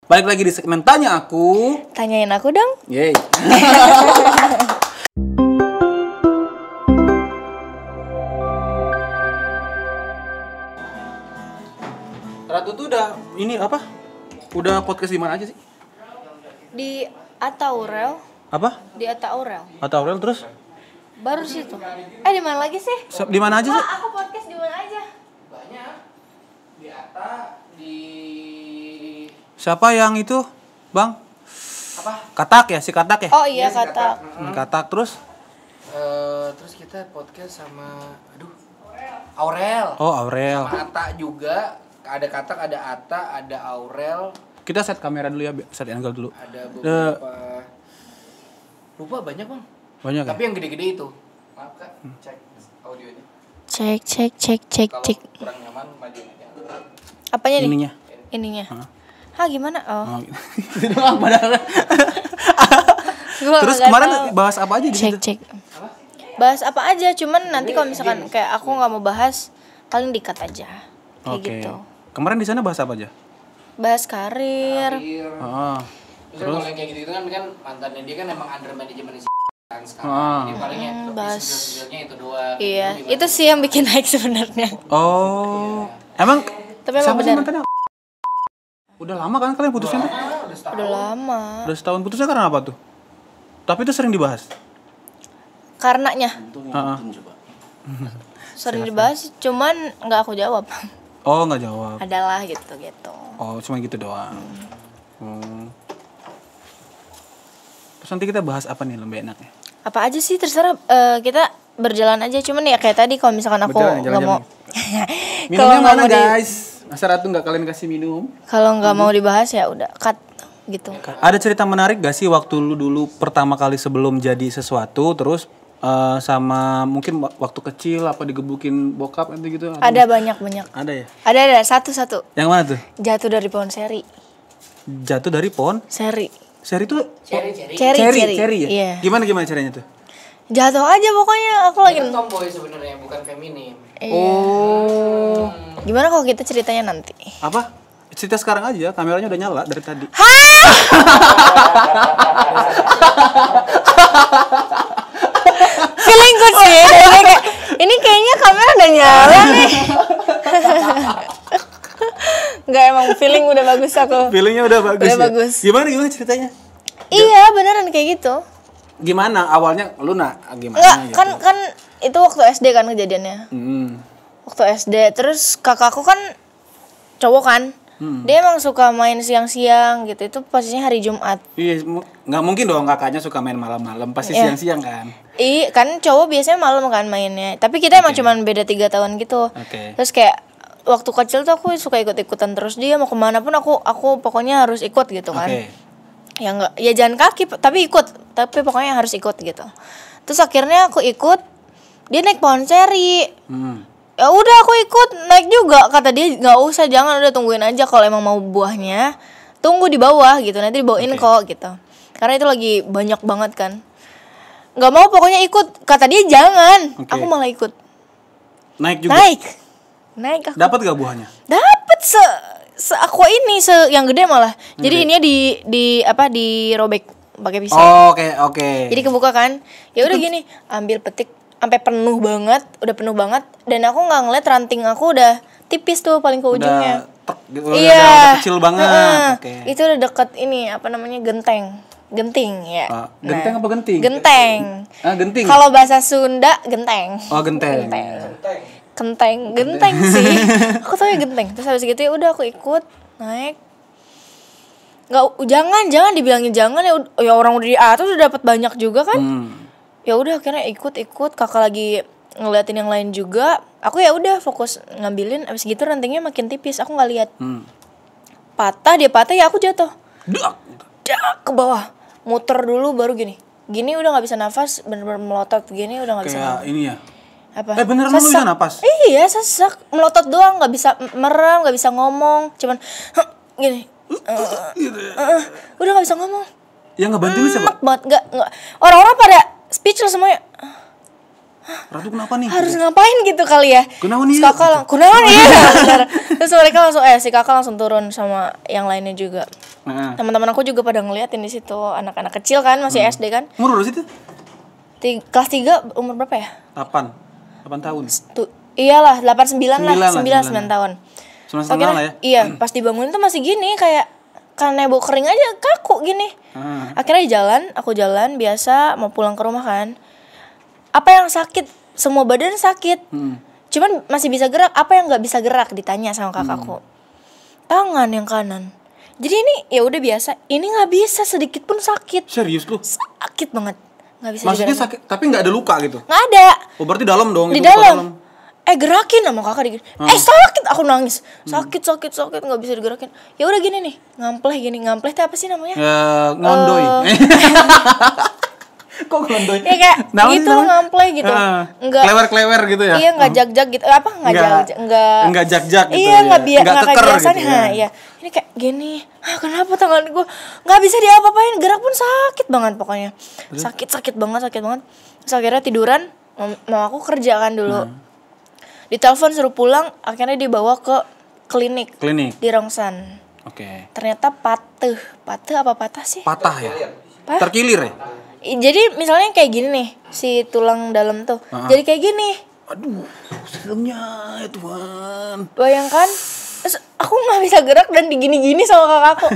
Balik lagi di segmen Tanya Aku. Tanyain aku dong. Yeay. Ratu tuh udah ini apa? Udah podcast di mana aja sih? Di Atta Aurel. Apa? Di Atta Aurel. Atau Aurel terus? Baru situ. Di mana lagi sih? Di mana aja sih? Aku podcast di mana aja? Banyak. Di Atta, di Siapa yang itu, Bang? apa? Katak ya, si Katak ya? Oh iya, Iya, si kata. Katak terus? Terus kita podcast sama Aurel. Oh, Aurel. Sama Atta juga. Ada Katak, ada Atta, ada Aurel, Kita set kamera dulu ya, set angle dulu. ada beberapa. Lupa banyak, Bang. Banyak Tapi ya? yang gede-gede itu. Maaf, Kak. Cek audionya. Cek. Kalau kurang nyaman maju aja. Apanya nih? Ininya. Ininya. Hah? Hah, gimana? Oh. Oh, gitu. Itu doang padahal. Gua Terus nggak kemarin tahu. bahas apa aja di situ? Cek. Bahas apa aja, cuman nanti kalau misalkan kayak aku nggak mau bahas, paling dikat aja. Kayak Oke. gitu. Kemarin di sana bahas apa aja? Bahas karir. Oh. Terus kalau yang kayak gitu kan mantannya dia kan emang under manajemen kan sekarang. Ah. Jadi palingnya bahas. video-videonya itu doang. Iya, Lu gimana? itu sih yang bikin naik sebenarnya. Oh. Emang Tapi emang siapa sih benar. mantannya? Udah lama kan kalian putusnya? Udah lama. Udah setahun putusnya karena apa tuh? Tapi itu sering dibahas. Karenanya Heeh. sering dibahas, cuman nggak aku jawab. Oh, nggak jawab. Adalah gitu. Oh, cuma gitu doang. Terus nanti kita bahas apa nih lebih enaknya? Apa aja sih terserah, kita berjalan aja, cuman ya kayak tadi kalau misalkan aku Berjalan, nggak mau Minumnya nggak mana mau guys? Masa Ratu nggak kalian kasih minum? kalau nggak mau dibahas ya udah cut gitu. Ada cerita menarik gak sih waktu lu dulu pertama kali sebelum jadi sesuatu terus sama mungkin waktu kecil apa digebukin bokap itu gitu? Ada banyak. Ada ya? Ada satu. Yang mana tuh? Jatuh dari pohon seri. Jatuh dari pohon? Seri Tuh Cherry. cherry ya? Iya. Gimana caranya tuh? Jatuh aja pokoknya, aku lagi. Kan tomboy sebenarnya bukan feminim. Iya. Oh. Gimana kalau kita ceritanya nanti? Apa? Cerita sekarang aja, kameranya udah nyala dari tadi. Feeling good sih. Ini kayaknya kamera udah nyala nih. Enggak, emang feeling udah bagus aku. Feelingnya udah bagus Udah ya? bagus. Gimana ceritanya? Iya, beneran kayak gitu. Gimana awalnya lu gimana Enggak, gitu? kan itu waktu SD kan kejadiannya. Waktu SD, terus kakakku kan cowok kan. Dia emang suka main siang-siang gitu. Itu pastinya hari Jumat. Iya, nggak mungkin dong kakaknya suka main malam-malam, pasti Iya. siang-siang kan. Kan cowok biasanya malam kan mainnya. Tapi kita emang cuman beda 3 tahun gitu. Oke. Terus kayak waktu kecil tuh aku suka ikut-ikutan terus, dia mau kemana pun aku pokoknya harus ikut gitu kan. Oke. Ya enggak, ya jalan kaki tapi ikut, tapi pokoknya harus ikut gitu. Terus akhirnya aku ikut, dia naik pohon ceri. Ya udah aku ikut naik juga, kata dia nggak usah, jangan, udah tungguin aja, kalau emang mau buahnya tunggu di bawah gitu, nanti dibawain kok gitu. Karena itu lagi banyak banget kan. Nggak mau pokoknya ikut, kata dia jangan. Oke. Aku malah ikut. Naik juga. Naik aku. Dapat gak buahnya? Dapet se aqua ini, yang gede malah. Jadi ininya dirobek pakai pisau. Oh, oke. Jadi kebuka kan. Ya udah gini, ambil petik sampai penuh banget, udah penuh banget, dan aku nggak ngeliat ranting aku udah tipis tuh paling ke ujungnya. Gitu, Iya. udah kecil banget. Oke. Itu udah deket ini genting ya. Genteng apa genting? Genteng. Genting. Kalau bahasa Sunda genteng. Oh, genteng. Genteng sih. Aku tau ya genteng. Terus habis gitu ya udah aku ikut naik. Jangan dibilangin jangan ya orang udah di atas udah dapat banyak juga kan. Ya udah akhirnya ikut, kakak lagi ngeliatin yang lain juga. Aku ya udah fokus ngambilin, abis gitu rantingnya makin tipis, aku nggak lihat. Dia patah ya aku jatuh. Dak ke bawah. Muter dulu baru gini udah nggak bisa nafas, bener-bener melotot gini udah nggak bisa Kayak nafas. ini ya. Apa? Beneran lu bisa napas? Iya, sesak, melotot doang, nggak bisa merem, nggak bisa ngomong, cuman gini. Udah nggak bisa ngomong. Yang ngebantu lu siapa? Banget, nggak. Orang-orang pada speechless semuanya. Ratu kenapa nih? Harus ngapain gitu kali ya? Kunaon nih? Terus kakak kunaon ya? Terus mereka langsung si kakak langsung turun sama yang lainnya juga. Teman-teman aku juga pada ngeliatin di situ, anak-anak kecil kan, masih SD kan. Umur berapa sih itu? Kelas 3 umur berapa ya? 8 tahun. Iyalah, 9 tahun. 9,5 lah ya. Iya, pas dibangunin tuh masih gini kayak kanebo kering aja, kaku gini. Akhirnya aku jalan biasa mau pulang ke rumah kan. Apa yang sakit? Semua badan sakit. Cuman masih bisa gerak. Apa yang nggak bisa gerak? Ditanya sama kakakku. Tangan yang kanan. Jadi ini ya udah biasa. Ini nggak bisa sedikit pun sakit. Serius lu? Sakit banget. Nggak bisa. Maksudnya sakit, tapi nggak ada luka gitu? Nggak ada. Oh berarti dalam dong? Di itu luka dalam. Gerakin sama kakak digini. Sakit, aku nangis. Sakit nggak bisa digerakin. Ya udah gini nih, ngampleh itu apa sih namanya? Ngondoy. Kok ngondoy? Ya kayak gitu ngampleh gitu. Enggak klewer-klewer gitu ya. Iya, enggak jag-jag gitu. Apa enggak jag-jag? Enggak jag-jag gitu. Iya, enggak kayak keker biasanya. Gitu, ya. Iya. Ini kayak gini. Kenapa tangan gue enggak bisa diapa-apain? Gerak pun sakit banget pokoknya. Sakit banget. Terus akhirnya tiduran, mau aku kerja kan dulu. Ditelepon suruh pulang, akhirnya dibawa ke klinik. Di Rongsan. Oke. Ternyata patah apa patah sih? Patah ya? Terkilir ya? Jadi misalnya kayak gini nih, si tulang dalam tuh. Jadi kayak gini. Aduh, seremnya ya Tuhan. Bayangkan, terus aku nggak bisa gerak dan digini-gini sama kakakku.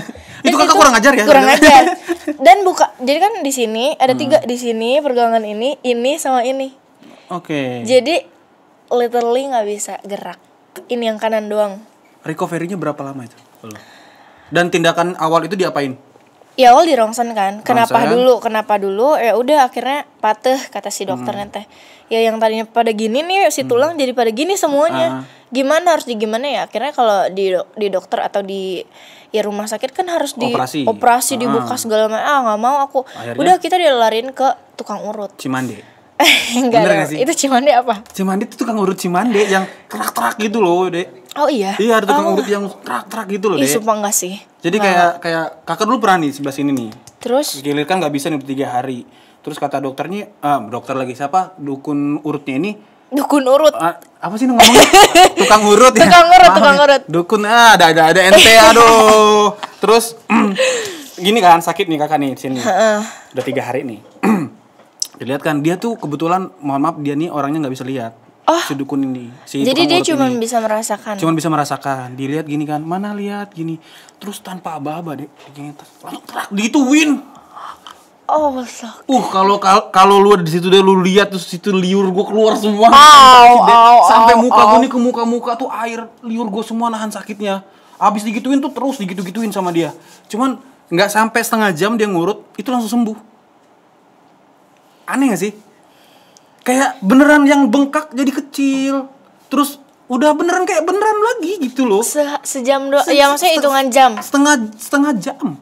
Itu kakak kurang ajar ya? Kurang ajar. Dan jadi kan di sini ada 3 di sini pergelangan ini sama ini. Oke. Jadi literally nggak bisa gerak. Ini yang kanan doang. Recovery-nya berapa lama itu? Dan tindakan awal itu diapain? Ya awal di Rongsen kan. Kenapa dulu? Ya udah akhirnya patah kata si dokternya teh. Ya yang tadinya pada gini nih si tulang jadi pada gini semuanya. Gimana ya? Akhirnya kalau di dokter atau di rumah sakit kan harus operasi dibuka segala macam. Nggak mau aku. Akhirnya? Udah kita dilariin ke tukang urut. Cimande. Enggak dong. Itu Cimande apa? Cimande itu tukang urut Cimande yang terak-terak gitu loh, Dek. Oh iya? Iya, ada tukang urut yang terak-terak gitu loh, Dek. Sumpah enggak sih. Jadi kayak kakak dulu pernah nih sebelah sini nih. Terus? Gilir kan nggak bisa nih 3 hari. Terus kata dokternya, dokter lagi siapa? Dukun urutnya ini. Dukun urut. Apa sih ngomongnya? Tukang urut ya. Tukang urut. Dukun ada ente aduh. Terus gini kan sakit nih kakak nih sini. Udah 3 hari nih. Dilihat kan dia tuh kebetulan mohon maaf dia nih orangnya nggak bisa lihat. Si dukun ini. Jadi dia cuma bisa merasakan. Dilihat gini kan, mana lihat gini. Terus tanpa aba-aba deh, langsung terak digituin. Kalau lu di situ deh lu lihat terus situ liur gua keluar semua. Sampai muka gua nih ke muka tuh air liur gua semua nahan sakitnya. Abis digituin tuh terus digitu-gituin sama dia. Cuman nggak sampai setengah jam dia ngurut itu langsung sembuh. Aneh gak sih? Kayak beneran yang bengkak jadi kecil. Terus udah beneran lagi gitu loh. Sejam doang. Ya maksudnya hitungan jam. Setengah jam.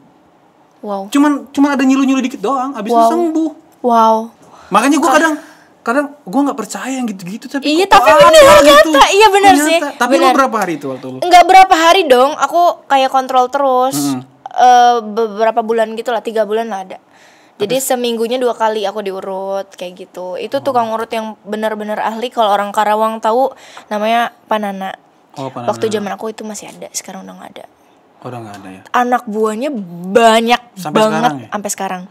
Wow. Cuman ada nyilu-nyilu dikit doang, abis itu sembuh. Wow. Makanya gue kadang gue nggak percaya yang gitu-gitu tapi iya tapi bener gitu. Iya bener sih. Tapi lu berapa hari itu waktu lu? Enggak berapa hari dong. Aku kayak kontrol terus. Beberapa bulan gitu lah, 3 bulan lah ada. Jadi seminggunya 2 kali aku diurut kayak gitu. Itu tukang urut yang benar-benar ahli. Kalau orang Karawang tahu namanya Panana. Panana. Waktu zaman aku itu masih ada, sekarang udah nggak ada. Udah nggak ada ya. Anak buahnya banyak sampai banget sekarang, ya? Sampai sekarang.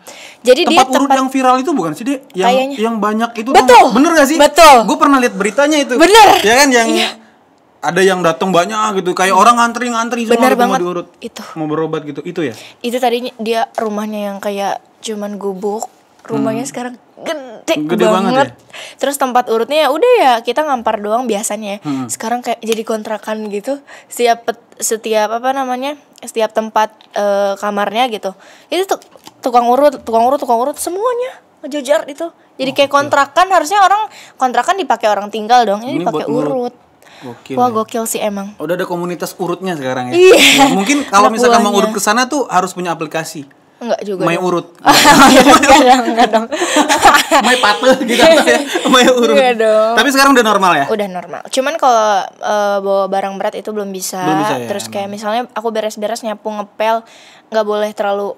Jadi tempat urut yang viral itu bukan sih, Dek? Yang banyak itu. Betul. Bener gak sih? Betul. Gue pernah lihat beritanya itu. Bener. Ya kan ada yang datang banyak gitu, kayak orang ngantri semua mau diurut. Itu. Mau berobat gitu, itu ya? Itu tadinya dia rumahnya yang kayak cuman gubuk, rumahnya sekarang gede banget. Ya? Terus tempat urutnya udah ya kita ngampar doang biasanya. Sekarang kayak jadi kontrakan gitu. Setiap tempat kamarnya gitu. Itu tukang urut semuanya ngejajar itu. Jadi kayak kontrakan, harusnya orang kontrakan dipakai orang tinggal dong. Ini dipakai urut. Gokil. Wah, gokil sih emang. Udah ada komunitas urutnya sekarang ya. Iya. Mungkin kalau misalkan mau urut ke sana tuh harus punya aplikasi. Enggak juga. My urut. Enggak dong. My patah gitu ya. My urut. Enggak dong. Tapi sekarang udah normal ya? Udah normal. Cuman kalau bawa barang berat itu belum bisa. Ya, terus kayak misalnya aku beres-beres nyapu ngepel, enggak boleh terlalu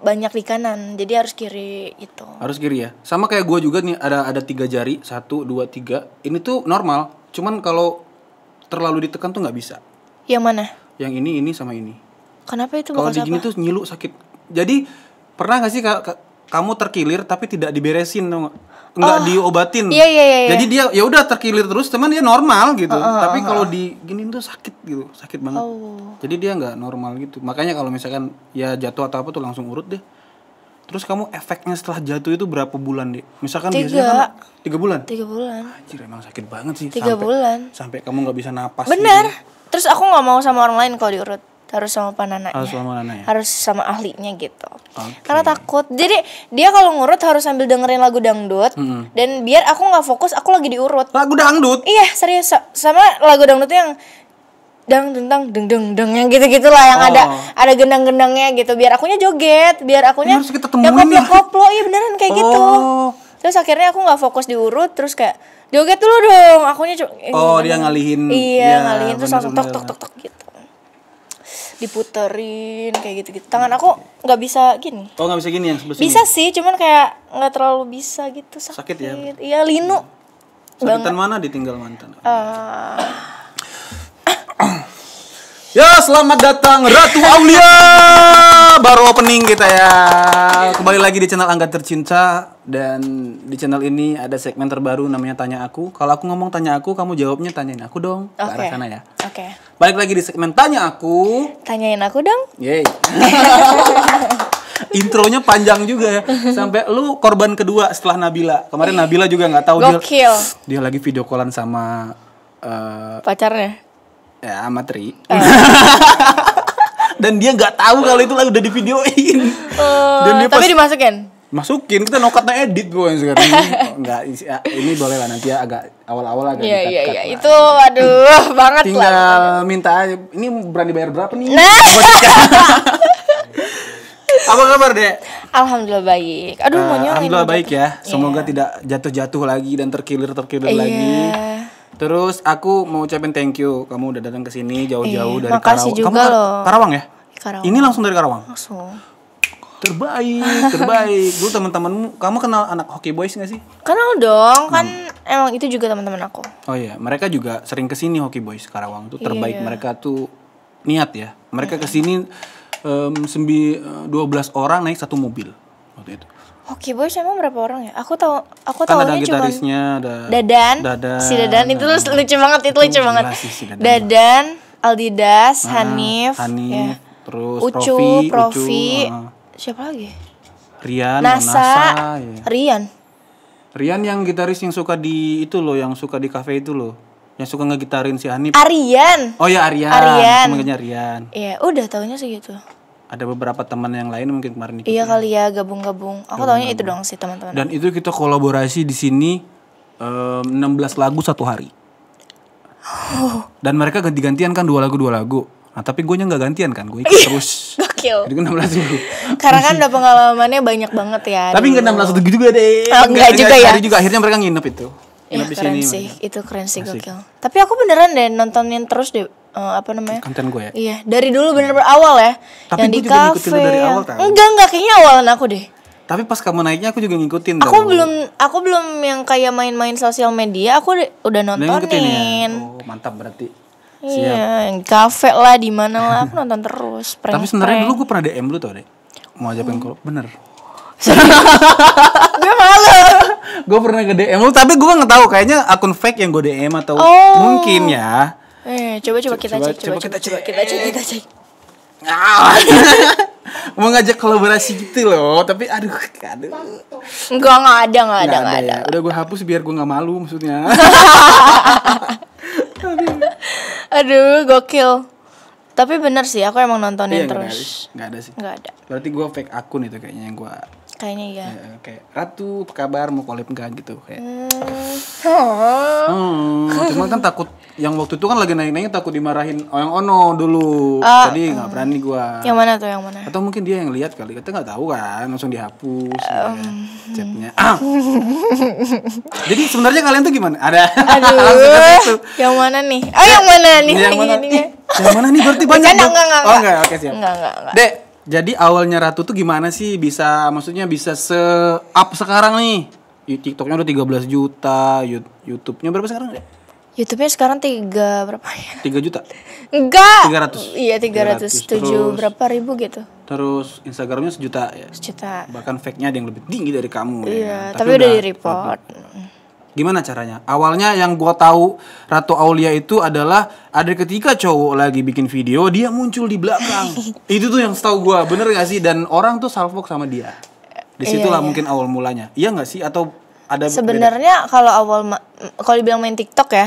banyak di kanan. Jadi harus kiri gitu. Harus kiri ya. Sama kayak gue juga nih ada 3 jari, 1 2 3. Ini tuh normal. Cuman kalau terlalu ditekan tuh nggak bisa. Yang mana? Yang ini sama ini. Kenapa itu Kalau bekas digini apa? tuh nyilu sakit. Jadi pernah gak sih kamu terkilir tapi tidak diberesin tau gak? Nggak diobatin. Iya. Jadi dia ya udah terkilir terus, teman dia normal gitu. Tapi kalau digini tuh sakit gitu, sakit banget. Jadi dia nggak normal gitu. Makanya kalau misalkan ya jatuh atau apa tuh langsung urut deh. Terus kamu efeknya setelah jatuh itu berapa bulan deh? Misalkan 3. biasanya kan 3 bulan. 3 bulan. Anjir emang sakit banget sih. 3 bulan. Sampai kamu nggak bisa napas. Bener. Gitu. Terus aku nggak mau sama orang lain kalau diurut. Harus sama panananya. Harus sama Nana ya? Harus sama ahlinya gitu. Oke. Karena takut. Jadi dia kalau ngurut harus sambil dengerin lagu dangdut. Dan biar aku nggak fokus, aku lagi diurut. Lagu dangdut? Iya serius. Sama lagu dangdut yang dang deng yang gitu-gitulah yang ada gendang-gendangnya gitu. Biar akunya joget, biar akunya harus kita temuin ya koplo. Iya beneran kayak gitu. Terus akhirnya aku nggak fokus diurut, terus kayak joget dulu dong. Akunya dia ngalihin. Iya, ya, ngalihin terus langsung tok gitu. Diputerin kayak gitu-gitu. Tangan aku nggak bisa gini. Oh nggak bisa gini yang sebelah sini? Bisa sih, cuman kayak nggak terlalu bisa gitu. Sakit ya? Iya linu. Sakitan mana ditinggal mantan? Ya selamat datang Ratu Aulia. Baru opening kita ya. Kembali lagi di channel Angga Tercinta. Dan di channel ini ada segmen terbaru namanya Tanya Aku. Kalau aku ngomong tanya aku, kamu jawabnya tanyain aku dong. Ke arah sana ya. Oke. Balik lagi di segmen Tanya Aku. Tanyain aku dong. Yeay. Intronya panjang juga ya. Sampai lu korban kedua setelah Nabila. Kemarin Nabila juga nggak tahu Gokil. dia lagi video callan sama Pacarnya. ya sama Tri. Dan dia nggak tahu kalau itu udah di videoin. Dan dia Tapi dimasukin. masukin, kita nokatnya edit gue sekarang ini. Enggak, ini boleh lah nanti ya agak awal-awal agak Iya. lah. Itu aduh banget Tinggal lah. minta aja. Ini berani bayar berapa nih? Nah. Apa kabar, Dek? Alhamdulillah baik. Aduh mau nyalain. Alhamdulillah baik ya. Iya. Semoga tidak jatuh-jatuh lagi dan terkilir lagi. Terus aku mau ucapin thank you. Kamu udah datang ke sini jauh-jauh dari makasih Karawang. juga Kamu loh. Karawang ya? Karawang. Ini langsung dari Karawang. Langsung. Terbaik. Dulu teman-temanmu, kamu kenal anak Hockey Boys gak sih? Kenal dong, kan emang itu juga teman-teman aku. Oh iya, mereka juga sering kesini Hockey Boys Karawang tuh terbaik. Mereka tuh niat ya. Mereka kesini 12 orang naik satu mobil waktu itu. Hockey Boys emang berapa orang ya? Aku tahu Kan ada cuma gitarisnya, ada Dadan. Si Dadan itu lucu banget, itu lucu banget. Si Dadan, Aldidas, Hanif, ya. Terus Ucu, Profi, siapa lagi? Rian, Nasa, ya. Rian yang gitaris yang suka di itu loh, yang suka di kafe itu loh, yang suka ngegitarin si Hanif. Arian. Oh ya Arian. Temennya Rian. Iya, udah taunya segitu. Ada beberapa teman yang lain mungkin kemarin ikut. Iya kali ya, gabung-gabung. Aku taunya itu doang sih teman-teman. Dan itu kita kolaborasi di sini 16 lagu satu hari. Dan mereka ganti-gantian kan 2 lagu. Nah tapi gue nggak gantian kan, gue ikut terus. Gokil. Jadi 16 lagu. Karena kan udah pengalamannya banyak banget ya. Tapi nggak 16 lagu juga deh. Enggak juga ya. Hari juga akhirnya mereka nginep itu. Iya Nginep di keren sini. sih, itu keren sih gokil. Tapi aku beneran deh nontonin terus deh apa namanya? Konten gue ya. Iya, dari dulu bener-bener awal ya. Tapi yang gue di juga ngikutin kafe. lu dari awal, tau. Enggak, kayaknya awalan aku deh. Tapi pas kamu naiknya aku juga ngikutin. Aku belum yang kayak main-main sosial media, aku udah nontonin. Ya? Oh, mantap berarti. Iya, yang kafe lah, di mana lah, aku nonton terus. Tapi sebenarnya dulu gue pernah DM lu tau deh. Mau ajakin kalau bener. Gue malu. Gue pernah ke DM lu, tapi gue nggak tahu kayaknya akun fake yang gue DM atau mungkin ya. Coba kita cek. Kita cek. Mau ngajak kolaborasi gitu loh, tapi aduh. Enggak ada. Ya. Udah gue hapus biar gue nggak malu maksudnya. Aduh, gokil. Tapi bener sih, aku emang nontonin terus. Nggak ada sih. Nggak ada. Berarti gue fake akun itu kayaknya yang gue. Kayaknya iya. Ya, kayak Ratu, apa kabar? Mau collab enggak gitu kayak. Cuma kan takut yang waktu itu kan lagi naik-naiknya takut dimarahin yang ono dulu. Jadi nggak berani gue. Yang mana tuh, yang mana? Atau mungkin dia yang lihat kali, kita nggak tahu kan, langsung dihapus chatnya. Jadi sebenarnya kalian tuh gimana? Ada. Aduh. Yang mana nih? Oh, yang mana nih? Yang mana nih? Berarti banyak. Enggak. Oh enggak, oke siap. Enggak. Dek, jadi awalnya Ratu tuh gimana sih maksudnya bisa se-up sekarang nih? TikToknya udah 13 juta, YouTube-nya berapa sekarang, Dek? YouTube-nya sekarang 3 berapa ya? 3 juta. Enggak. 300. Iya 307 Terus- berapa ribu gitu. Terus Instagramnya 1 juta ya. 1 juta. Bahkan fake-nya ada yang lebih tinggi dari kamu ya. Iya, tapi udah di-report. Gimana caranya? Awalnya yang gua tahu Ratu Aulia itu adalah ada ketika cowok lagi bikin video dia muncul di belakang. Itu tuh yang setahu gua, bener gak sih? Dan orang tuh salfok sama dia. Disitulah Iya. mungkin awal mulanya. Iya gak sih? Atau ada beda? Sebenarnya kalau kalau dibilang main TikTok ya,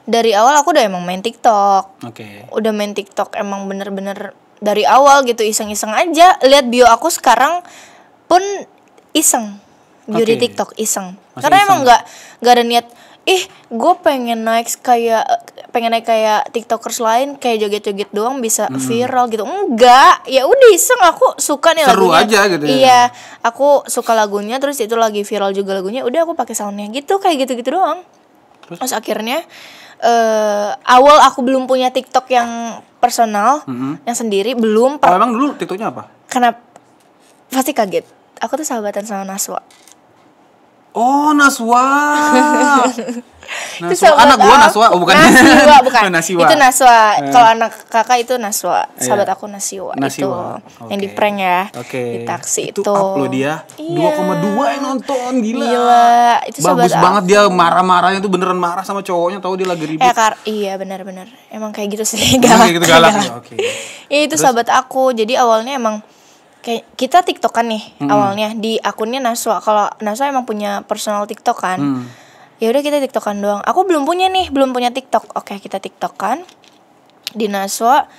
dari awal aku udah emang main TikTok. Oke. Udah main TikTok emang bener-bener dari awal gitu, iseng-iseng aja. Lihat bio aku sekarang pun iseng. Bio di Oke. TikTok iseng. Masih Karena iseng. emang nggak ada niat. Gue pengen naik kayak TikTokers lain, kayak joget-joget doang bisa viral gitu. Enggak, ya udah iseng, aku suka nih Seru lagunya. aja gitu ya. Iya, aku suka lagunya, terus itu lagi viral juga lagunya. Udah aku pakai soundnya gitu, kayak gitu-gitu doang. Terus akhirnya awal aku belum punya TikTok yang personal, yang sendiri belum. Oh, emang dulu TikToknya apa? Karena pasti kaget. Aku tuh sahabatan sama Naswa. Oh, Naswa. Itu Naswa. Anak gua Naswa, oh bukan. Nasiwa bukan. Nasiwa. Itu Naswa. Kalau anak kakak itu Naswa. Sahabat aku Nasiwa. Nasiwa. Itu yang Oke. di prank ya. Oke. Di taksi itu. itu. Upload dia. Iya. 2,2 yang nonton, gila. Gila. Itu Bagus sahabat banget aku. dia marah-marahnya tuh beneran marah sama cowoknya, tahu dia lagi ribut. Iya benar-benar. Emang kayak gitu sih. Emang kayak gitu galak. Oke. Ya, itu sahabat aku. Jadi awalnya emang kayak kita TikTokan nih awalnya di akunnya Naswa. Kalau Naswa emang punya personal TikTok kan. Ya udah kita TikTokan doang. Aku belum punya TikTok. Oke, kita TikTokan di Naswa.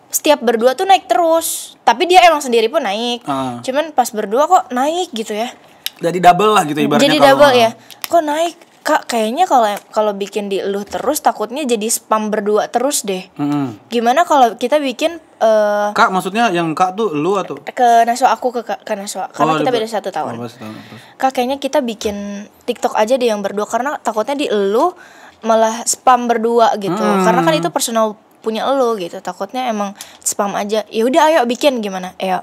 Setiap berdua tuh naik terus. Tapi dia emang sendiri pun naik. Cuman pas berdua kok naik gitu ya. Jadi double lah gitu ibaratnya. Jadi double ya. Kok naik? Kak, kayaknya kalau bikin di lu terus takutnya jadi spam berdua terus deh. Gimana kalau kita bikin Kak, maksudnya yang Kak tuh lu atau? ke Naswa, aku ke Naswa. Karena kita beda 1 tahun. Oh, 1 tahun. Terus. Kak, kayaknya kita bikin TikTok aja deh yang berdua, karena takutnya di elu malah spam berdua gitu. Karena kan itu personal punya elu gitu. Takutnya emang spam aja. Ya udah ayo bikin, gimana? Ayo.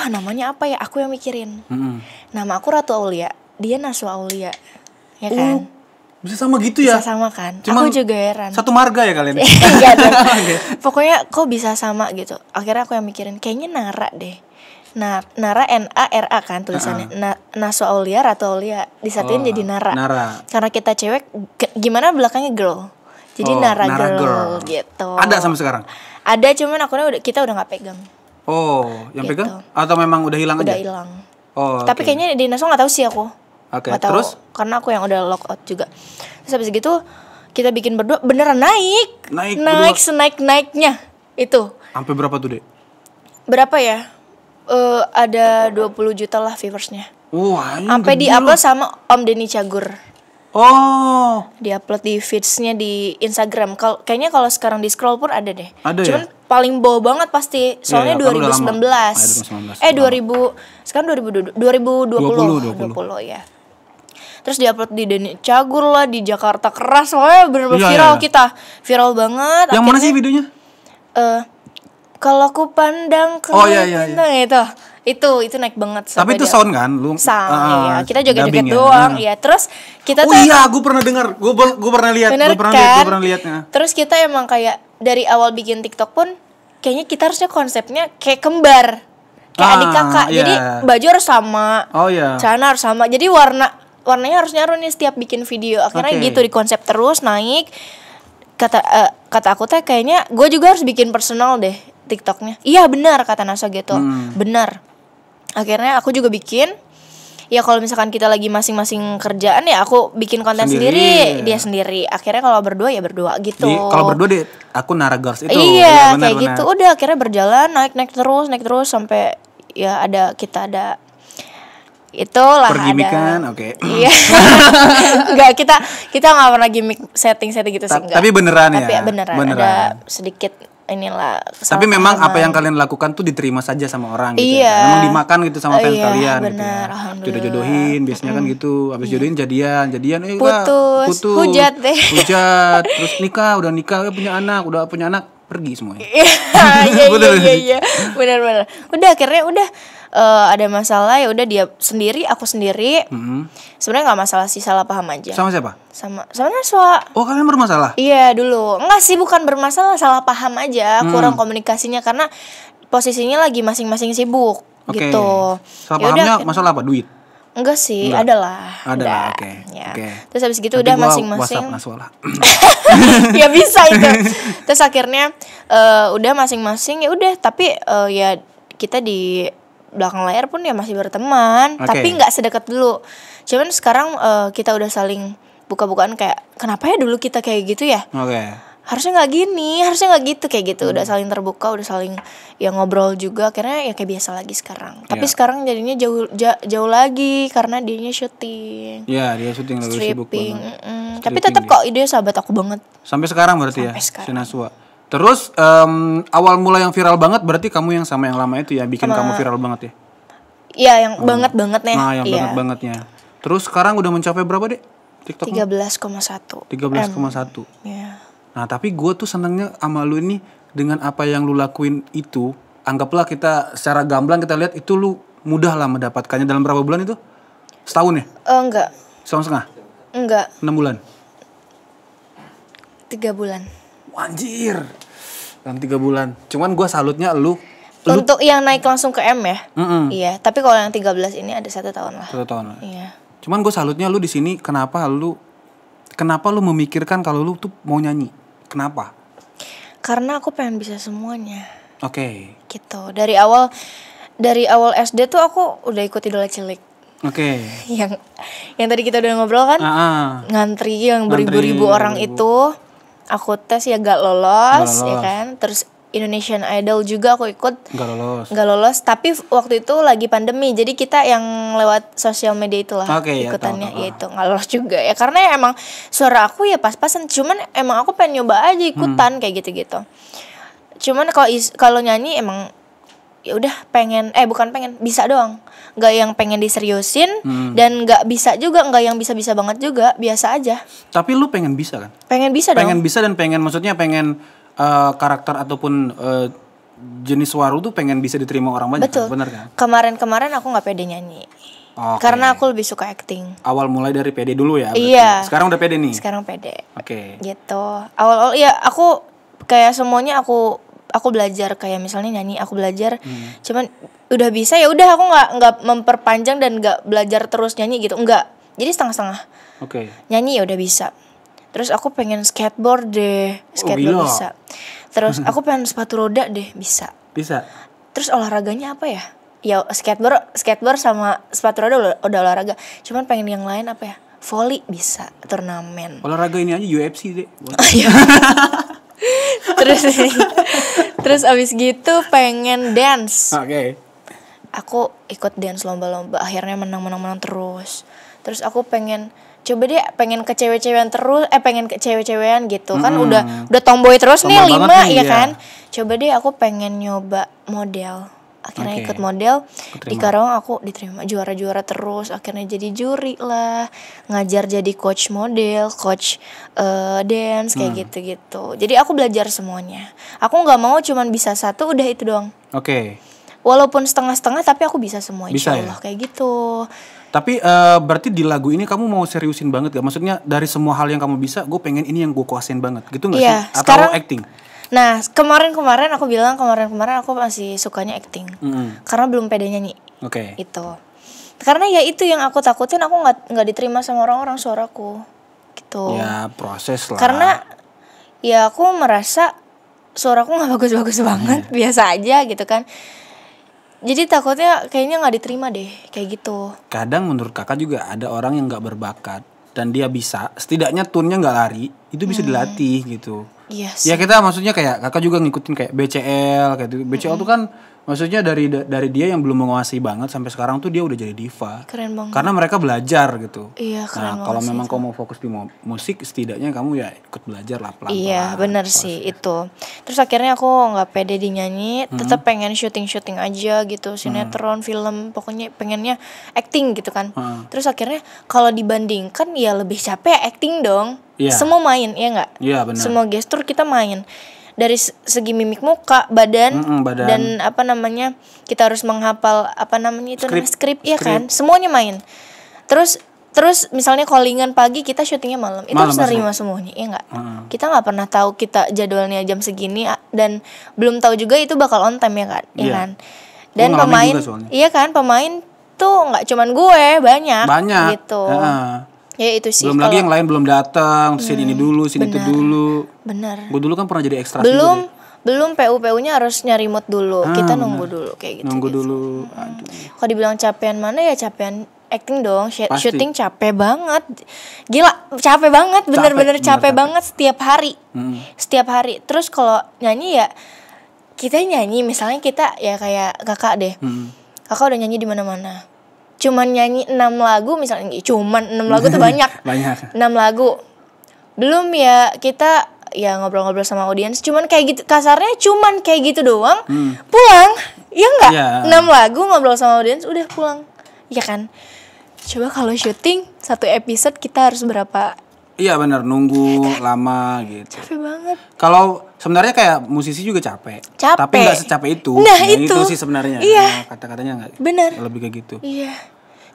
Namanya apa ya? Aku yang mikirin. Nama aku Ratu Aulia, dia Naswa Aulia. Ya kan? Bisa sama gitu ya? Bisa sama kan? Cuman aku juga heran. Satu marga ya kalian? Enggak dong. Pokoknya kok bisa sama gitu. Akhirnya aku yang mikirin, kayaknya Nara deh. Nara Nara kan tulisannya. Naswa Aulia, Ratu Aulia disatuin jadi Nara. Karena kita cewek, gimana belakangnya girl. Jadi Nara girl gitu. Ada sampai sekarang? Ada, cuman kita udah nggak pegang. Oh, yang Gitu. pegang? Atau memang udah hilang aja? Udah hilang. Oh, Tapi kayaknya di Naswa nggak tahu sih aku. Oke, Nggak tahu, terus? karena aku yang udah lock out juga. Terus habis gitu kita bikin berdua beneran naik Naik senaik-naiknya itu. Sampai berapa tuh, Dek? Berapa ya? Ada 20 juta lah viewersnya. Wah, Sampai di-upload sama Om Denny Cagur. Oh, Di-upload di feeds-nya di Instagram. Kayaknya kalau sekarang di scroll pun ada deh. Ada Cuman ya? paling bawah banget pasti. Soalnya Iya, kan udah 2019. lama. 2000 sekarang 2020 ya. Terus diupload di Denny Cagur lah, di Jakarta Keras, soalnya bener-bener Iya, viral iya. kita. Viral banget. yang mana sih videonya? Kalau ku pandang ke iya. itu naik banget. Tapi itu dia- sound kan? Lu iya. Kita joget-joget dubbing ya? doang, ya. Terus kita Oh tuh iya, gue pernah dengar. Gue pernah lihat. bener Gue kan? pernah lihatnya. Terus kita emang kayak dari awal bikin TikTok pun kayaknya kita harusnya konsepnya kayak kembar. Kayak adik kakak. iya. Jadi baju harus sama. Oh iya. Celana harus sama. Jadi warnanya harus nyaru nih setiap bikin video. Akhirnya Oke. gitu di konsep terus naik. Kata aku teh kayaknya gue juga harus bikin personal deh TikToknya. Iya benar kata Nasa gitu. Benar. Akhirnya aku juga bikin. Ya kalau misalkan kita lagi masing-masing kerjaan ya aku bikin konten sendiri, dia sendiri. Akhirnya kalau berdua ya berdua gitu. Kalau berdua deh, aku Nara Girls itu. Iya, benar, kayak gitu. Udah akhirnya berjalan naik terus sampai ya kita ada itulah Pergimikan, ada. oke. Iya. Enggak, kita enggak pernah gimmick setting gitu sih enggak. Tapi beneran ya. Tapi beneran ada sedikit inilah. Tapi memang kesalahpahaman. apa yang kalian lakukan tuh diterima saja sama orang gitu. Iya. Ya. Memang dimakan gitu sama fans Iya, kalian benar, gitu. Ya. alhamdulillah. Jodoh-jodohin biasanya kan gitu. Habis jodohin jadian, Putus, hujat deh. Hujat, terus udah nikah, udah punya anak, pergi semuanya. Iya benar. Udah akhirnya ada masalah ya udah dia sendiri, aku sendiri. Sebenarnya nggak masalah sih, salah paham aja. Sama siapa? Sama Naswa. Oh, kalian bermasalah? Iya dulu. Enggak sih, bukan bermasalah, salah paham aja, kurang komunikasinya karena posisinya lagi masing-masing sibuk gitu. Salah pahamnya masalah apa? Duit? Enggak sih, adalah. Oke. Ya. Oke. Terus habis gitu Nanti udah gua masing-masing. WhatsApp Naswa lah. Ya bisa itu. Terus akhirnya udah masing-masing ya udah, tapi ya kita di belakang layar pun ya masih berteman, tapi nggak sedekat dulu. Cuman sekarang kita udah saling buka-bukaan kayak kenapa ya dulu kita kayak gitu ya? Harusnya nggak gini, harusnya nggak gitu kayak gitu. Udah saling terbuka, udah saling ya ngobrol juga. Akhirnya ya kayak biasa lagi sekarang. Tapi sekarang jadinya jauh lagi karena dianya syuting. Iya, dia syuting lagi sibuk banget. Tapi tetap kok ide sahabat aku banget. Sampai sekarang berarti Sampai ya, sekarang. si Naswa. Terus awal mula yang viral banget berarti kamu yang sama yang lama itu ya bikin kamu viral banget ya? Iya, yang banget-bangetnya. Nah, yang banget-bangetnya. Terus sekarang udah mencapai berapa, Dek? TikTok 13,1. 13,1. Iya. Nah, tapi gue tuh senengnya sama lu ini dengan apa yang lu lakuin itu. Anggaplah kita secara gamblang kita lihat itu lu mudah lah mendapatkannya dalam berapa bulan itu? Setahun ya? Enggak. Setahun setengah? Enggak. 6 bulan? 3 bulan. Anjir. Dalam 3 bulan. Cuman gue salutnya lu Untuk yang naik langsung ke M ya? Iya, tapi kalau yang 13 ini ada 1 tahun lah. 1 tahun lah. Iya. Cuman gue salutnya lu di sini kenapa lu memikirkan kalau lu tuh mau nyanyi? Kenapa? Karena aku pengen bisa semuanya. Oke. Gitu. Dari awal SD tuh aku udah ikut Idola Cilik. Oke. Yang tadi kita udah ngobrol kan? Ngantri yang beribu-ribu orang itu. Aku tes ya gak lolos, ya kan? Terus Indonesian Idol juga aku ikut. Gak lolos. Tapi waktu itu lagi pandemi. Jadi kita yang lewat sosial media itulah ikutannya. Ya itu gak lolos juga ya. Karena emang suara aku ya pas-pasan. Cuman emang aku pengen nyoba aja ikutan kayak gitu-gitu. Cuman kalau nyanyi emang ya udah bisa doang. Gak yang pengen diseriusin dan gak bisa juga, gak yang bisa-bisa banget juga, biasa aja. Tapi lu pengen bisa kan? Pengen bisa dong. Pengen bisa dan pengen karakter ataupun jenis suara tuh pengen bisa diterima orang banyak. Betul. Bener kan? Kemarin aku gak pede nyanyi. Karena aku lebih suka acting. Awal mulai dari pede dulu ya berarti. Iya. Sekarang udah pede nih? Sekarang pede. Oke. Gitu. Awal ya aku kayak semuanya aku belajar, kayak misalnya nyanyi aku belajar. Cuman udah bisa ya udah aku nggak memperpanjang dan nggak belajar terus nyanyi gitu, enggak. Jadi setengah-setengah. Oke. Nyanyi ya udah bisa. Terus aku pengen skateboard deh, bisa. Terus aku pengen sepatu roda deh, bisa. Terus olahraganya apa ya? Ya skateboard sama sepatu roda udah olahraga. Cuman pengen yang lain apa ya? Volley bisa, turnamen. Olahraga ini aja UFC deh. Terus abis gitu pengen dance. Oke. Aku ikut dance lomba-lomba, akhirnya menang terus. Terus aku pengen ke cewek-cewekan terus, pengen ke cewek-cewekan gitu. Kan udah tomboy terus nih 5 ya kan. Coba deh aku pengen nyoba model. Akhirnya ikut model. Di Karawang aku diterima juara-juara terus. Akhirnya jadi juri lah, ngajar jadi coach model, coach dance kayak gitu-gitu. Jadi aku belajar semuanya. Aku nggak mau cuman bisa satu udah itu doang. Oke. Walaupun setengah-setengah tapi aku bisa semua insyaallah kayak gitu. Tapi berarti di lagu ini kamu mau seriusin banget gak? Maksudnya dari semua hal yang kamu bisa, gue pengen ini yang gue kuasain banget gitu gak sih? Atau sekarang, acting? Nah kemarin aku bilang aku masih sukanya acting. Karena belum pede nyanyi. Oke. Itu. Karena ya itu yang aku takutin, aku nggak diterima sama orang-orang suaraku. Gitu. Ya proses lah. Karena ya aku merasa suaraku nggak bagus-bagus banget, biasa aja gitu kan. Jadi takutnya kayaknya nggak diterima deh, kayak gitu. Kadang menurut kakak juga ada orang yang nggak berbakat dan dia bisa, setidaknya tune-nya nggak lari, itu bisa dilatih gitu. Iya sih. Ya kita maksudnya kayak kakak juga ngikutin kayak BCL kayak gitu. BCL tuh kan maksudnya dari dia yang belum menguasai banget sampai sekarang tuh dia udah jadi diva. Keren banget. Karena mereka belajar gitu. Iya, keren banget. Kalau memang kamu mau fokus di musik, setidaknya kamu ya ikut belajar lah pelan-pelan. Iya, benar sih itu. Terus akhirnya aku nggak pede di nyanyi, tetap pengen syuting aja gitu, sinetron, film, pokoknya pengennya acting gitu kan. Terus akhirnya kalau dibandingkan ya lebih capek acting dong. Iya. Semua main, ya nggak? Iya benar. Semua gestur kita main. dari segi mimik muka, badan, badan. dan apa namanya, kita harus menghafal apa namanya itu Skrip. ya kan, semuanya main. Terus misalnya callingan pagi, kita syutingnya malam, itu harus nerima semuanya, ya nggak? Kita nggak pernah tahu kita jadwalnya jam segini, dan belum tahu juga itu bakal on time, ya kan? Ya kan? Dan pemain, iya kan, pemain tuh nggak cuman gue, banyak gitu. Ya itu sih. Belum lagi yang lain belum datang, terus ini dulu, sini itu dulu. Benar. Gue dulu kan pernah jadi ekstra. Belum PU-nya harus nyari mood dulu. Kita nunggu dulu kayak gitu. Nunggu dulu. Aduh. Kalau dibilang capean mana ya, capean acting dong. Syuting capek banget. Gila, capek banget, bener-bener capek banget setiap hari. Setiap hari. Terus kalau nyanyi ya, kita nyanyi misalnya kita ya kayak kakak deh. Kakak udah nyanyi di mana-mana. Cuman nyanyi 6 lagu misalnya, cuman 6 lagu tuh banyak. 6 lagu. Belum ya kita ya ngobrol-ngobrol sama audiens, cuman kayak gitu, kasarnya cuman kayak gitu doang. Pulang. Iya enggak? 6 lagu ngobrol sama audiens udah pulang. Iya kan? Coba kalau syuting 1 episode kita harus berapa? Iya benar, nunggu lama gitu. Capek banget. Kalau sebenarnya kayak musisi juga capek. Tapi nggak secapek itu. Nah itu sih sebenarnya. Iya. Kata-katanya nggak. Bener. Lebih kayak gitu. Iya.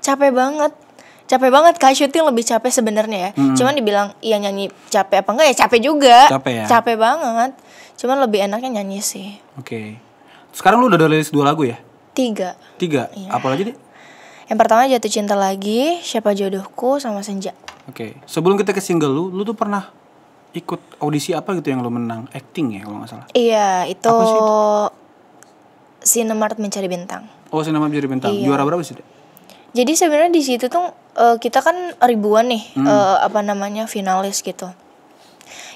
Capek banget. Kak, syuting lebih capek sebenarnya ya. Cuman dibilang iya nyanyi capek apa enggak ya, capek juga. Capek ya. Capek banget. Cuman lebih enaknya nyanyi sih. Oke. Sekarang lu udah rilis 2 lagu ya? 3. Iya. Apa lagi deh? Yang pertama Jatuh Cinta Lagi, Siapa Jodohku, sama Senja. Oke. Sebelum kita ke single lu tuh pernah ikut audisi apa gitu yang lu menang? Acting ya kalau nggak salah. Iya, itu Cinemark Mencari Bintang. Oh, Cinemark Mencari Bintang. Iya. Juara berapa sih? Jadi sebenarnya di situ tuh kita kan ribuan nih finalis gitu.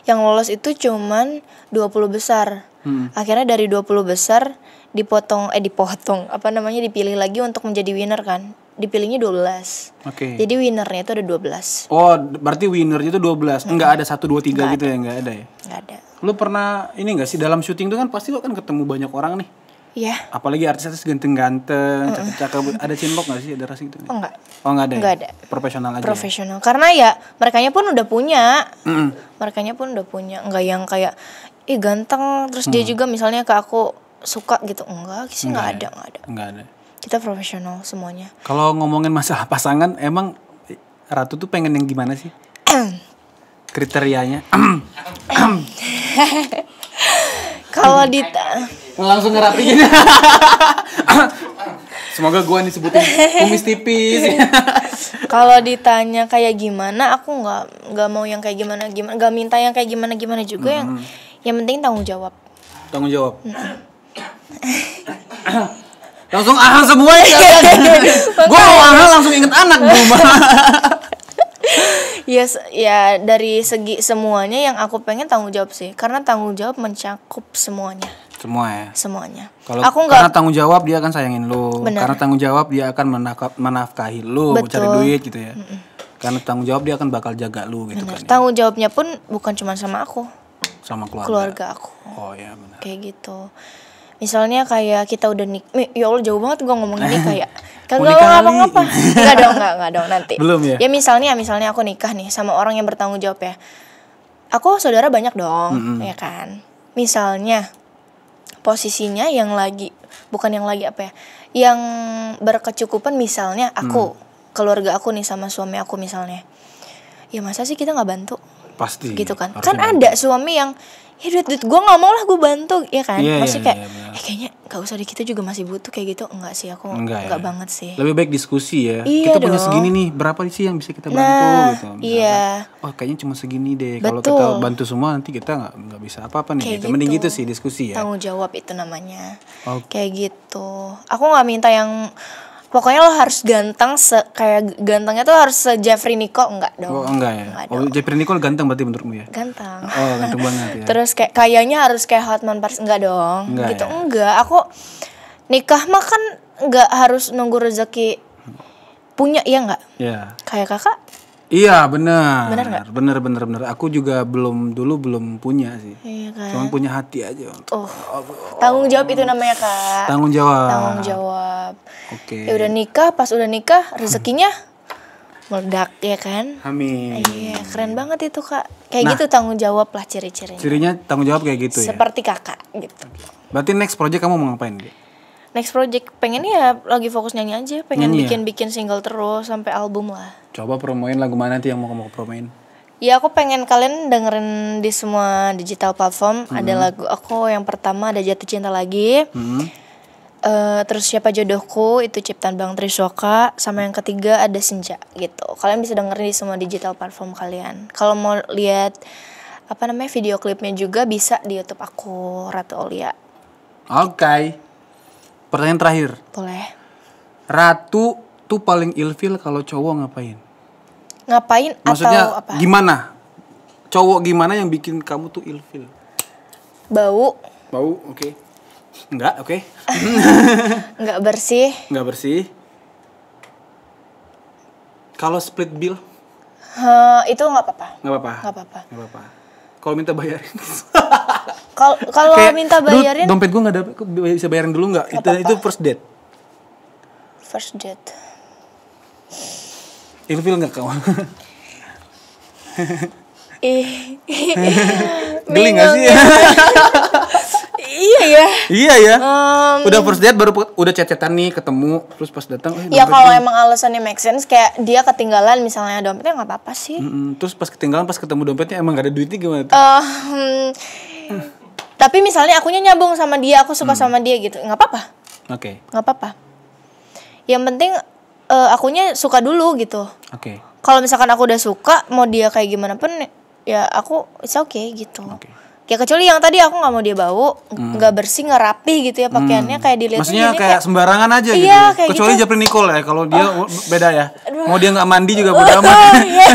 Yang lolos itu cuman 20 besar. Akhirnya dari 20 besar dipilih lagi untuk menjadi winner kan. Dipilihnya 12. Oke. Jadi winernya itu ada 12. Oh, berarti winernya itu 12. Enggak ada 1 2 3 gitu ya, enggak ada ya? Enggak ada. Lu pernah ini enggak sih dalam syuting tuh kan pasti lu kan ketemu banyak orang nih. Iya. Apalagi artis-artis ganteng-ganteng, cakep-cakep. Ada cinlok enggak sih? Ada rasa gitu? Oh, enggak. Oh, enggak ada. Enggak ada. Profesional aja. Profesional. Karena ya merekanya pun udah punya. Merekanya pun udah punya. Enggak yang kayak ganteng terus dia juga misalnya ke aku suka gitu. Enggak sih, enggak ada. Enggak ada. Kita profesional semuanya. Kalau ngomongin masalah pasangan, emang Ratu tuh pengen yang gimana sih? Kriterianya? Kalau langsung ngerapiin. Semoga gua disebutin kumis tipis. Kalau ditanya kayak gimana, aku nggak mau yang kayak gimana, nggak minta yang kayak gimana juga. Yang penting tanggung jawab. Tanggung jawab. Langsung ahal semua ya. Gue ahal langsung inget anak di rumah. Ya dari segi semuanya yang aku pengen tanggung jawab sih, karena tanggung jawab mencakup semuanya. Semua ya. Semuanya. Karena tanggung jawab dia akan sayangin lu. Bener. Karena tanggung jawab dia akan menafkahi lu, cari duit gitu ya. Karena tanggung jawab dia akan bakal jaga lu gitu. Bener. Kan. Tanggung jawabnya pun bukan cuma sama aku. Sama keluarga aku. Oh iya benar. Kayak gitu. Misalnya kayak kita udah ya Allah jauh banget gue ngomongin nikah ya. Kagak ngapa-ngapa. Enggak dong nanti. Belum ya? Ya misalnya aku nikah nih sama orang yang bertanggung jawab ya. Aku saudara banyak dong, ya kan. Misalnya posisinya yang lagi yang berkecukupan misalnya aku, keluarga aku nih sama suami aku misalnya. Ya masa sih kita nggak bantu? Pasti. Gitu kan. Kan ada suami yang ya duit gue nggak mau lah gue bantu ya kan. Maksudnya kayak kayaknya nggak usah deh, kita juga masih butuh kayak gitu. Enggak sih, aku nggak banget sih. Lebih baik diskusi ya. Iya kita punya dong. segini nih, berapa sih yang bisa kita bantu gitu. Misalkan, iya. Oh kayaknya cuma segini deh. Kalau kita bantu semua nanti kita nggak bisa apa-apa nih. Gitu. Mending gitu sih diskusi ya. Tanggung jawab itu namanya. Kayak gitu. Aku nggak minta yang pokoknya lo harus ganteng kayak gantengnya tuh harus Jeffrey Nicole, enggak dong. Oh enggak ya. Jeffrey Nicole ganteng berarti menurutmu ya? Ganteng. Oh ganteng banget ya. Terus kayaknya harus kayak Hotman Paris, enggak dong. Enggak, gitu ya? Enggak. Aku nikah mah kan enggak harus nunggu rezeki punya, ya enggak? Iya. Kayak kakak? Iya benar. Benar nggak? Benar. Aku juga belum punya sih. Iya kan. Cuma punya hati aja. Tanggung jawab itu namanya kak. Tanggung jawab. Tanggung jawab. Oke. Ya udah nikah, pas udah nikah rezekinya meledak ya kan. Amin. Iya, keren banget itu Kak. Kayak gitu tanggung jawab lah ciri-cirinya. Cirinya tanggung jawab kayak gitu ya. Seperti kakak gitu. Berarti next project kamu mau ngapain? Next project pengen ya lagi fokus nyanyi aja, pengen Nyanyi ya? bikin single terus sampai album lah. Coba promoin lagu mana nanti yang mau kamu promoin? Ya aku pengen kalian dengerin di semua digital platform. Ada lagu aku yang pertama ada Jatuh Cinta Lagi. Terus Siapa Jodohku itu ciptaan Bang Triswoka. Sama yang ketiga ada Senja gitu. Kalian bisa dengerin di semua digital platform kalian. Kalau mau lihat video klipnya juga bisa di YouTube aku, Ratu Olia. Oke. Pertanyaan terakhir. Boleh. Ratu tuh paling ilfil kalau cowok ngapain? Ngapain Maksudnya atau apa? gimana? Cowok gimana yang bikin kamu tuh ilfil? Bau. Bau, oke. Enggak, oke. Nggak bersih. Enggak bersih. Kalau split bill? Itu nggak apa-apa. Nggak apa-apa. Nggak apa-apa. Nggak apa-apa. Kalau minta bayarin. Kalau Kayak, minta bayarin. Dompet gue nggak dapet, bisa bayarin dulu nggak? Itu first date. First date. Ilfil nggak kamu? Geli nggak sih? Iya ya. Iya ya. Udah first date baru udah chat-chatan nih ketemu terus pas datang. Ya kalau emang alasannya make sense kayak dia ketinggalan misalnya dompetnya nggak apa-apa sih. Terus pas ketinggalan pas ketemu dompetnya emang gak ada duitnya gimana tuh? Tapi misalnya akunya nyambung sama dia, aku suka sama dia gitu, nggak apa-apa. Oke. Nggak apa-apa. Yang penting akunya suka dulu gitu. Oke. Kalau misalkan aku udah suka, mau dia kayak gimana pun ya aku it's okay gitu. Oke. Ya kecuali yang tadi aku nggak mau dia bau, nggak bersih, nggak rapi gitu ya pakaiannya kayak dilihatnya. Maksudnya jadi kayak sembarangan aja gitu. Iya, Ya? kayak Kecuali gitu. Japri Nicole ya, kalau dia beda ya. Mau dia nggak mandi juga bodo amat. Iya.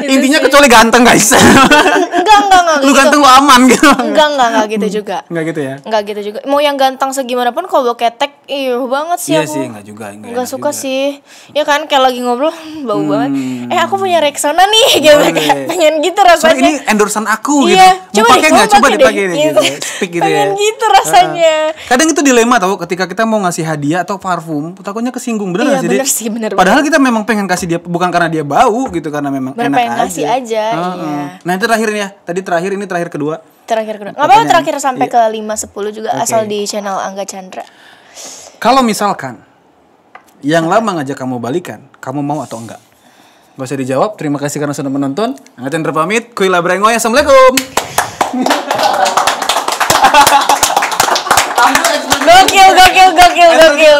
Intinya kecuali ganteng guys. Enggak Lu gitu. ganteng lu aman gitu. Enggak gitu juga. Enggak gitu ya. Enggak gitu juga. Mau yang ganteng segimana pun kalau bau ketek, banget sih Iya aku. sih, enggak juga. Enggak suka sih. Ya kan kayak lagi ngobrol bau banget. Hmm. Aku punya Rexona nih gitu Boleh. kayak pengen gitu Soalnya rasanya. ini endorsean aku gitu. Iya, Mau pakai nggak? Coba deh, dipakai deh gitu. Speak gitu ya. Pengen gitu rasanya. Kadang itu dilema tau ketika kita mau ngasih hadiah atau parfum, takutnya kesinggung bener Iya, nggak sih? bener Dik? sih, bener Padahal kita memang pengen kasih dia bukan karena dia bau gitu, karena memang Bener, enak pengen aja. ngasih aja, iya. Nah itu terakhir ya. Tadi terakhir, ini terakhir kedua. Terakhir kedua. Enggak apa-apa terakhir sampai Iya. ke 5-10 juga Oke. asal di channel Angga Chandra. Kalau misalkan yang lama ngajak kamu balikan, kamu mau atau enggak? Gak usah dijawab. Terima kasih karena sudah menonton. Angga Chandra pamit. Kuila Brengoy. Assalamualaikum. Gokil.